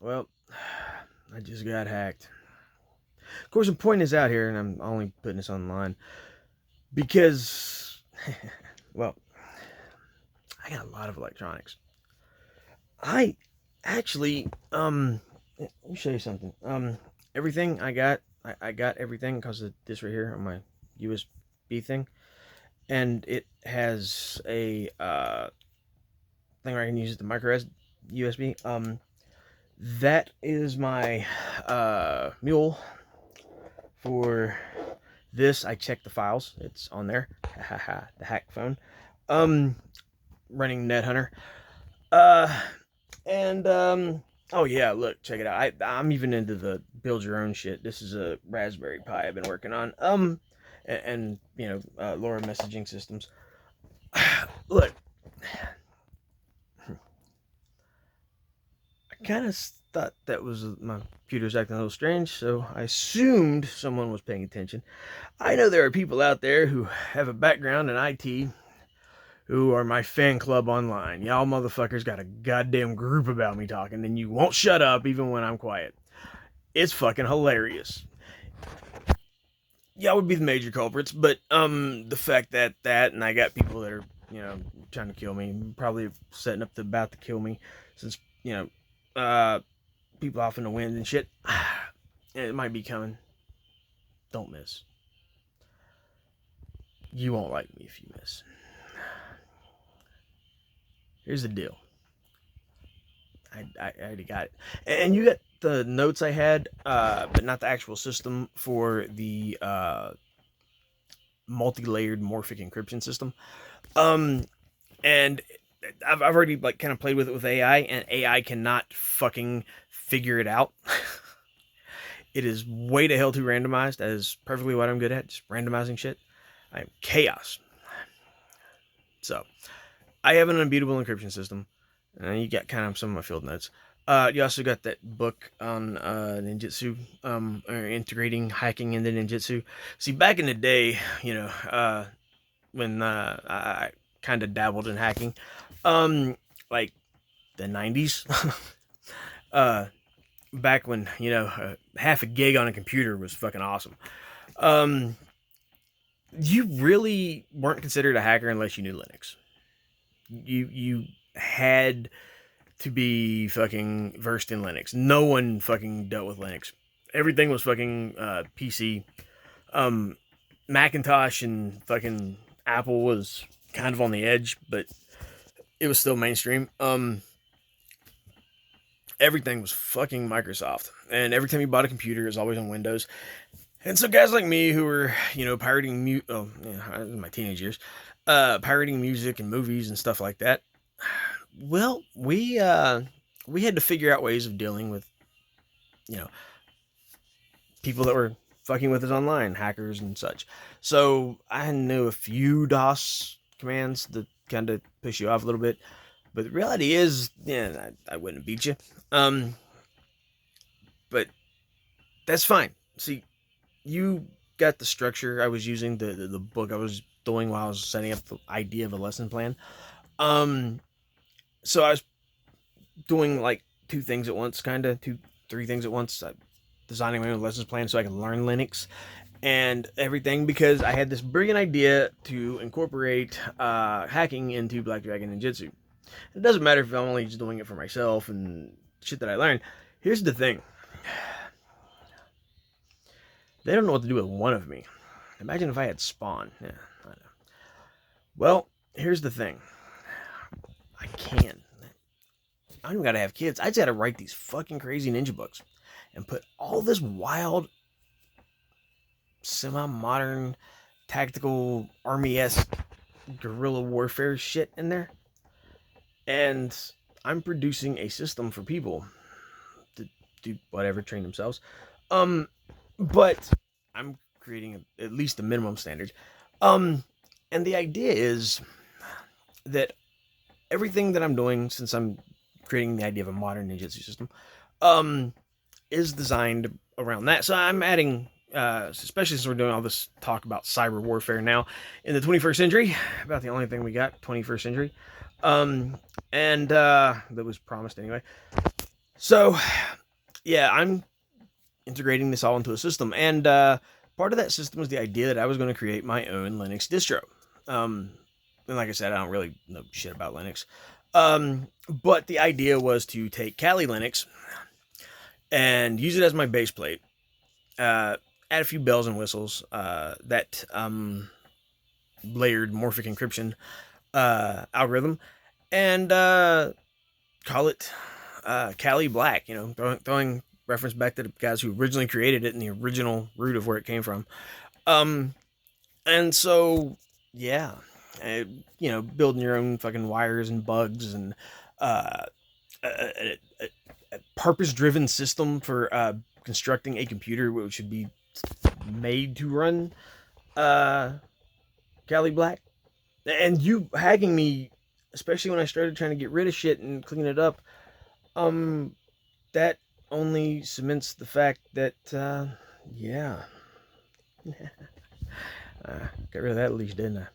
Well, I just got hacked. Of course, I'm pointing this out here, and I'm only putting this online because, well, I got a lot of electronics. I actually, let me show you something. Everything I got everything because of this right here on my USB thing, and it has a thing where I can use the micro USB. That is my mule for this. I checked the files. It's on there. The hack phone. Um, Running NetHunter. Uh, and oh yeah, look, check it out. I'm even into the build your own shit. This is a Raspberry Pi I've been working on. And you know, LoRa messaging systems. Look, I kind of thought that was my computer's acting a little strange, so I assumed someone was paying attention. I know there are people out there who have a background in IT who are my fan club online. Y'all motherfuckers got a goddamn group about me talking, and you won't shut up even when I'm quiet. It's fucking hilarious. Y'all would be the major culprits, but the fact that and I got people that are, you know, trying to kill me, probably setting up to about to kill me, since, you know, people off in the wind and shit. It might be coming. Don't miss. You won't like me if you miss. Here's the deal. I already got it. And you got the notes I had, but not the actual system for the multi-layered morphic encryption system. Um, and I've already like kind of played with it with AI, and AI cannot fucking figure it out. It is way to hell too randomized. That is perfectly what I'm good at, just randomizing shit. I'm chaos. So I have an unbeatable encryption system. You got kind of some of my field notes. You also got that book on ninjutsu, or integrating hacking into ninjutsu. See, back in the day, you know, when I kind of dabbled in hacking, like the 90s, uh, back when, you know, half a gig on a computer was fucking awesome. Um, you really weren't considered a hacker unless you knew Linux. You had to be fucking versed in Linux. No one fucking dealt with Linux. Everything was fucking PC. Um, Macintosh and fucking Apple was kind of on the edge, but it was still mainstream. Everything was fucking Microsoft, and every time you bought a computer, it was always on Windows. And so guys like me who were, you know, in my teenage years, pirating music and movies and stuff like that. Well, we had to figure out ways of dealing with, you know, people that were fucking with us online, hackers and such. So I knew a few DOS commands to kind of push you off a little bit. But the reality is, yeah, I wouldn't beat you. But that's fine. See, you got the structure I was using, the book I was doing while I was setting up the idea of a lesson plan. Um, so I was doing like two things at once, kind of three things at once. Designing my own lessons plan so I can learn Linux and everything because I had this brilliant idea to incorporate hacking into Black Dragon Ninjutsu. It doesn't matter if I'm only just doing it for myself and shit that I learned. Here's the thing. They don't know what to do with one of me. Imagine if I had Spawn. Yeah, I know. Well, here's the thing. I can. I don't even gotta have kids. I just gotta write these fucking crazy ninja books and put all this wild, semi-modern, tactical, army-esque guerrilla warfare shit in there. And I'm producing a system for people to do whatever, train themselves. But I'm creating at least a minimum standard. And the idea is that everything that I'm doing, since I'm creating the idea of a modern ninjutsu system, is designed around that. So I'm adding, especially since we're doing all this talk about cyber warfare now in the 21st century, about the only thing we got, 21st century, and that was promised anyway. So yeah, I'm integrating this all into a system, and part of that system was the idea that I was going to create my own Linux distro. Um, and like I said, I don't really know shit about Linux. But the idea was to take Kali Linux and use it as my base plate. Add a few bells and whistles, that layered morphic encryption algorithm, and call it Kali Black. You know, throwing reference back to the guys who originally created it and the original root of where it came from. Um, and so yeah, you know, building your own fucking wires and bugs and uh, a, a, a purpose-driven system for constructing a computer which should be made to run uh, Kali Black. And you hacking me, especially when I started trying to get rid of shit and clean it up, um, that only cements the fact that, yeah, got rid of that leash, didn't I?